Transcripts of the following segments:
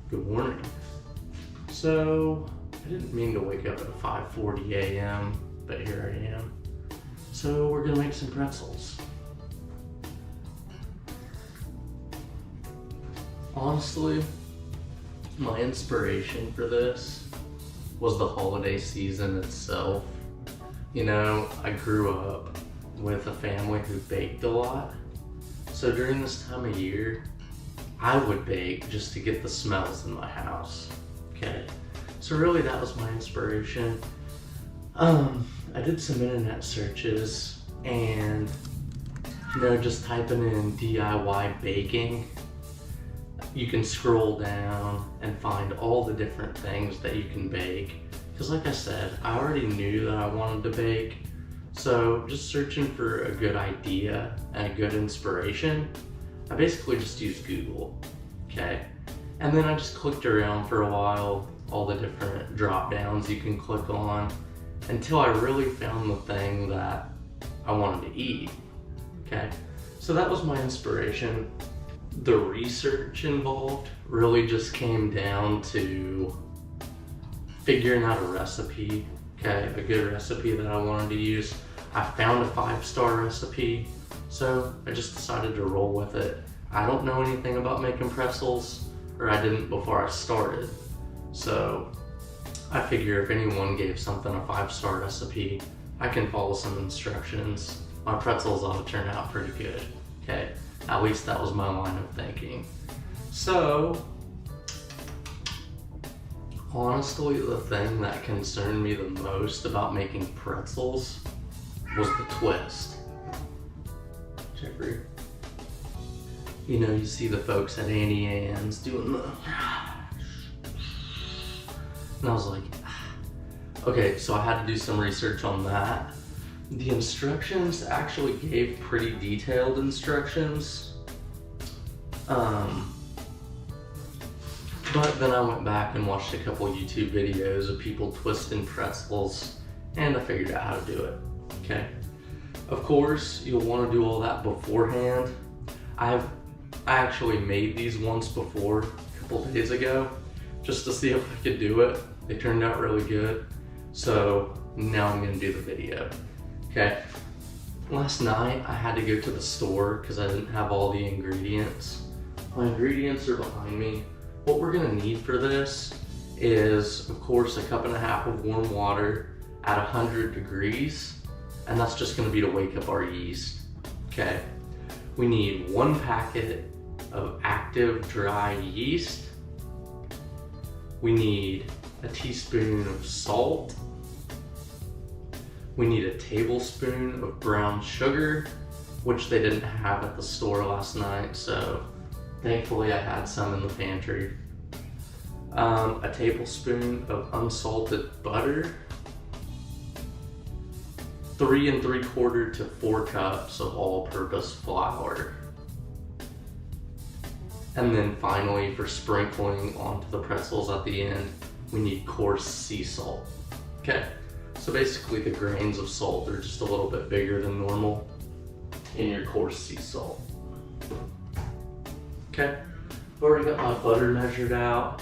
Good morning. So, I didn't mean to wake up at 5:40 a.m., but here I am. So, we're gonna make some pretzels. Honestly, my inspiration for this was the holiday season itself. You know, I grew up with a family who baked a lot. So during this time of year, I would bake just to get the smells in my house, okay? So really that was my inspiration. I did some internet searches and, you know, just typing in DIY baking, you can scroll down and find all the different things that you can bake. Because like I said, I already knew that I wanted to bake. So just searching for a good idea and a good inspiration, I basically just used Google, okay? And then I just clicked around for a while, all the different drop downs you can click on, until I really found the thing that I wanted to eat, okay? So that was my inspiration. The research involved really just came down to figuring out a recipe, okay? A good recipe that I wanted to use. I found a 5-star recipe, so I just decided to roll with it. I don't know anything about making pretzels, or I didn't before I started. So I figure if anyone gave something a 5-star recipe, I can follow some instructions. My pretzels ought to turn out pretty good, okay? At least that was my line of thinking. So, honestly, the thing that concerned me the most about making pretzels was the twist. Jeffrey, you know, you see the folks at Auntie Anne's doing the, and I was like, okay, so I had to do some research on that. The instructions actually gave pretty detailed instructions. But then I went back and watched a couple YouTube videos of people twisting pretzels, and I figured out how to do it, okay? Of course, you'll want to do all that beforehand. I actually made these once before, a couple days ago, just to see if I could do it. They turned out really good. So now I'm gonna do the video, okay? Last night I had to go to the store because I didn't have all the ingredients. My ingredients are behind me. What we're gonna need for this is, of course, a 1.5 cups of warm water at 100 degrees, and that's just gonna be to wake up our yeast, okay? We need 1 packet of active dry yeast. We need a teaspoon of salt. We need a tablespoon of brown sugar, which they didn't have at the store last night, so thankfully I had some in the pantry. A tablespoon of unsalted butter. 3 3/4 to 4 cups of all-purpose flour. And then finally, for sprinkling onto the pretzels at the end, we need coarse sea salt, okay? So basically the grains of salt are just a little bit bigger than normal in your coarse sea salt. Okay, I've already got my butter measured out.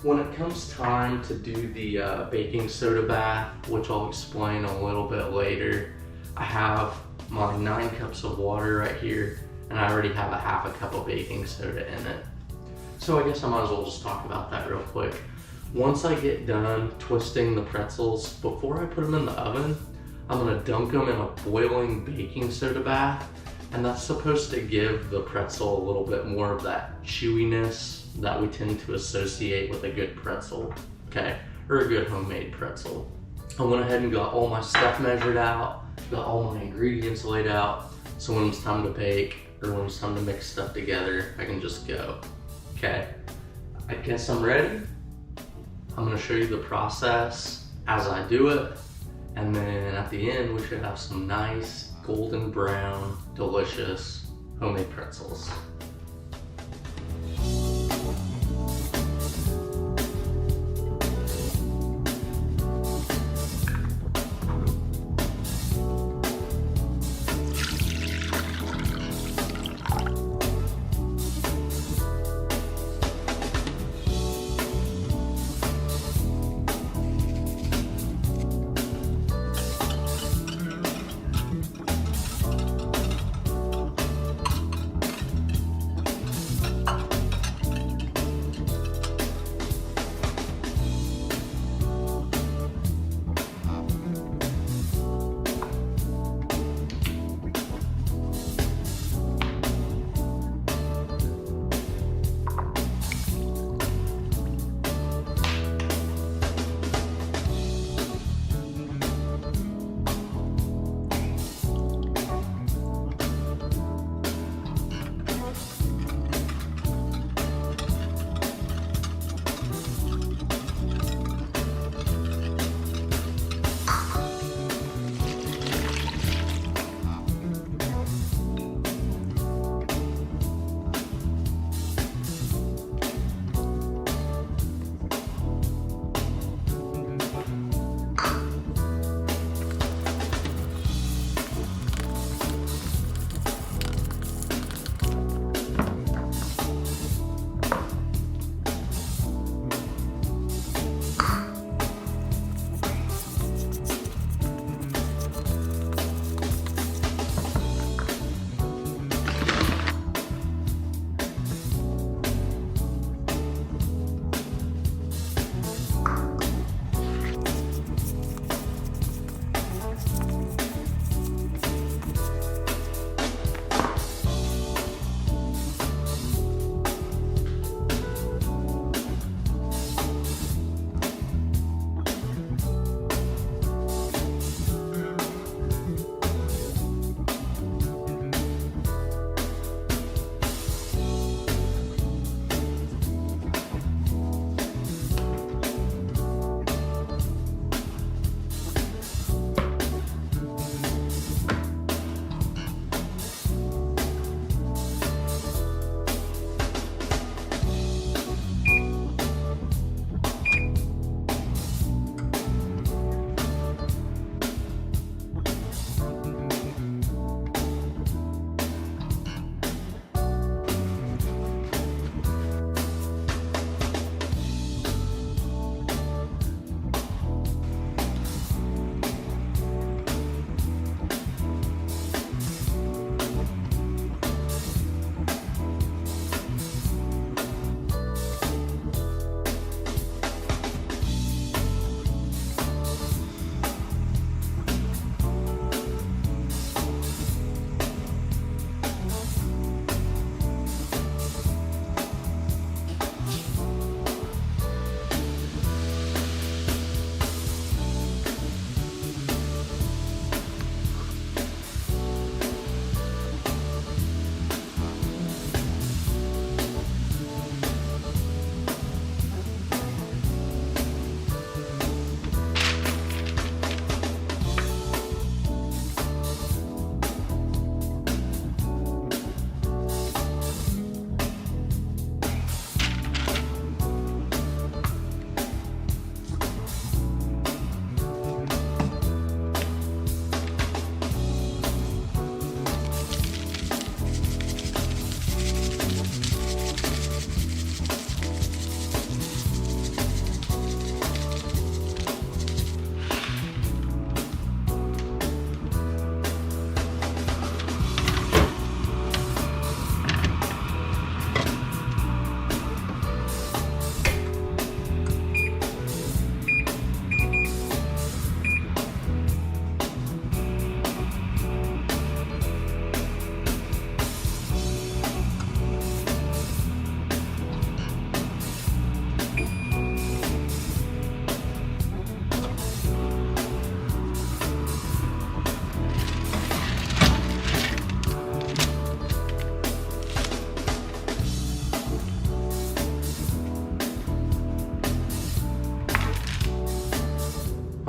When it comes time to do the baking soda bath, which I'll explain a little bit later, I have my 9 cups of water right here, and I already have a 1/2 cup of baking soda in it. So I guess I might as well just talk about that real quick. Once I get done twisting the pretzels, before I put them in the oven, I'm gonna dunk them in a boiling baking soda bath, and that's supposed to give the pretzel a little bit more of that chewiness that we tend to associate with a good pretzel, okay? Or a good homemade pretzel. I went ahead and got all my stuff measured out, got all my ingredients laid out, so when it's time to bake, or when it's time to mix stuff together, I can just go, okay? I guess I'm ready. I'm gonna show you the process as I do it, and then at the end, we should have some nice golden brown, delicious homemade pretzels.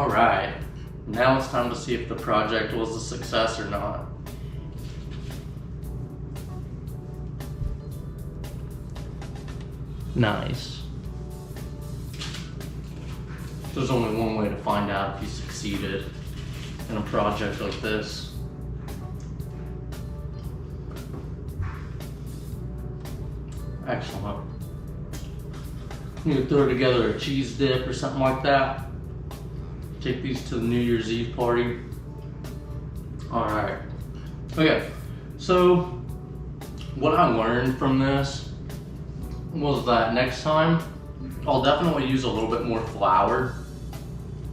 All right, now it's time to see if the project was a success or not. Nice. There's only one way to find out if you succeeded in a project like this. Excellent. You can throw together a cheese dip or something like that. Take these to the New Year's Eve party. All right. Okay, so what I learned from this was that next time I'll definitely use a little bit more flour,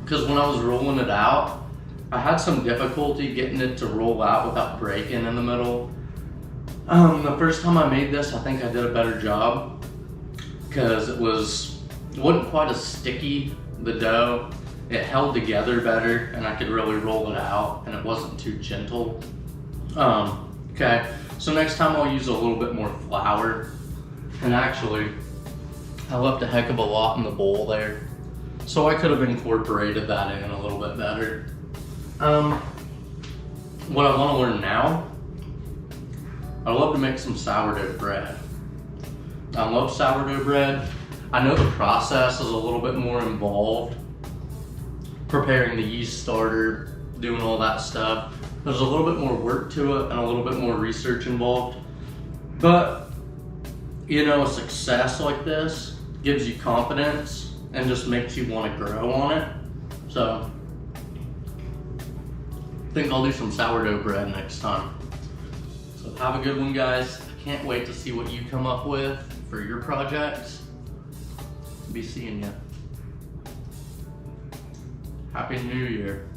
because when I was rolling it out, I had some difficulty getting it to roll out without breaking in the middle. The first time I made this, I think I did a better job because it wasn't quite as sticky, the dough. It held together better and I could really roll it out and it wasn't too gentle. Okay, so next time I'll use a little bit more flour. And actually, I left a heck of a lot in the bowl there, so I could have incorporated that in a little bit better. What I want to learn now, I love to make some sourdough bread. I love sourdough bread. I know the process is a little bit more involved. Preparing the yeast starter, doing all that stuff. There's a little bit more work to it and a little bit more research involved. But, you know, a success like this gives you confidence and just makes you want to grow on it. So, I think I'll do some sourdough bread next time. So have a good one, guys. I can't wait to see what you come up with for your projects. Be seeing you. Happy New Year.